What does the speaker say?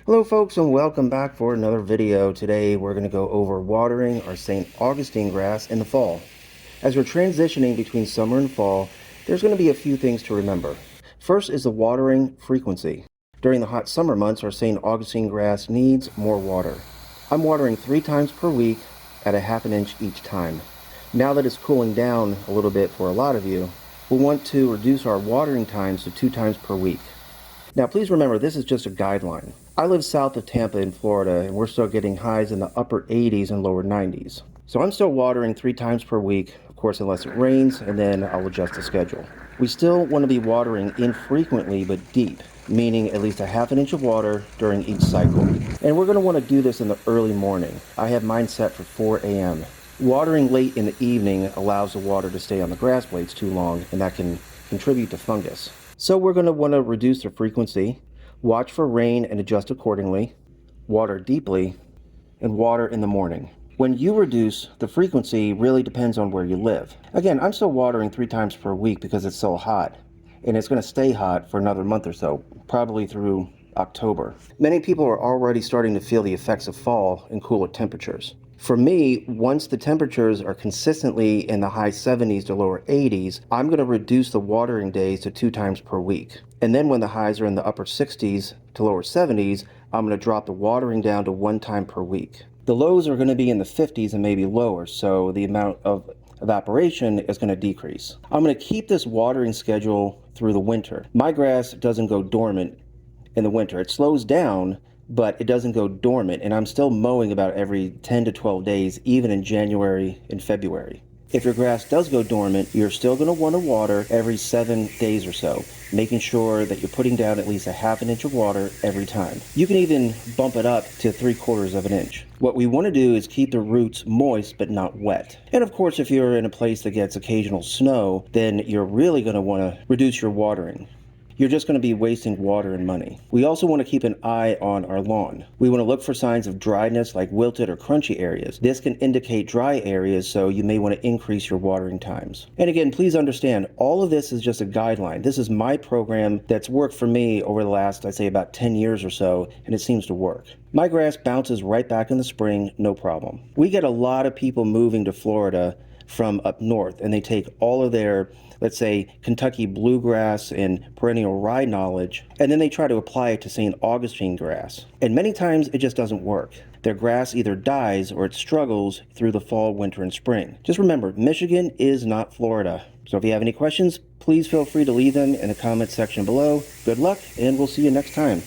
Hello folks, and welcome back for another video. Today we're going to go over watering our St. Augustine grass in the fall. As we're transitioning between summer and fall, there's going to be a few things to remember. First is the watering frequency. During the hot summer months, our St. Augustine grass needs more water. I'm watering 3 times per week at a ½ inch each time. Now that it's cooling down a little bit for a lot of you, we'll want to reduce our watering times to 2 times per week. Now please remember, this is just a guideline. I live south of Tampa in Florida, and we're still getting highs in the upper 80s and lower 90s. So I'm still watering 3 times per week, of course unless it rains, and then I'll adjust the schedule. We still want to be watering infrequently but deep, meaning at least a ½ inch of water during each cycle. And we're going to want to do this in the early morning. I have mine set for 4 a.m. Watering late in the evening allows the water to stay on the grass blades too long, and that can contribute to fungus. So we're going to want to reduce the frequency, watch for rain and adjust accordingly, water deeply, and water in the morning. When you reduce, the frequency really depends on where you live. Again, I'm still watering 3 times per week because it's so hot, and it's going to stay hot for another month or so, probably through October. Many people are already starting to feel the effects of fall and cooler temperatures. For me, once the temperatures are consistently in the high 70s to lower 80s, I'm going to reduce the watering days to 2 times per week. And then when the highs are in the upper 60s to lower 70s, I'm going to drop the watering down to 1 time per week. The lows are going to be in the 50s and maybe lower, so the amount of evaporation is going to decrease. I'm going to keep this watering schedule through the winter. My grass doesn't go dormant in the winter. It slows down, but it doesn't go dormant, and I'm still mowing about every 10 to 12 days, even in January and February. If your grass does go dormant, you're still going to want to water every 7 days or so, making sure that you're putting down at least a ½ inch of water every time. You can even bump it up to 3/4 of an inch. What we want to do is keep the roots moist but not wet. And of course, if you're in a place that gets occasional snow, then you're really going to want to reduce your watering. You're just going to be wasting water and money. We also want to keep an eye on our lawn. We want to look for signs of dryness like wilted or crunchy areas. This can indicate dry areas, so you may want to increase your watering times. And again, please understand, all of this is just a guideline. This is my program that's worked for me over the last, I'd say, about 10 years or so, and it seems to work. My grass bounces right back in the spring, no problem. We get a lot of people moving to Florida from up north, and they take all of their, let's say, Kentucky bluegrass and perennial rye knowledge, and then they try to apply it to St. Augustine grass. And many times it just doesn't work. Their grass either dies or it struggles through the fall, winter, and spring. Just remember, Michigan is not Florida. So if you have any questions, please feel free to leave them in the comments section below. Good luck, and we'll see you next time.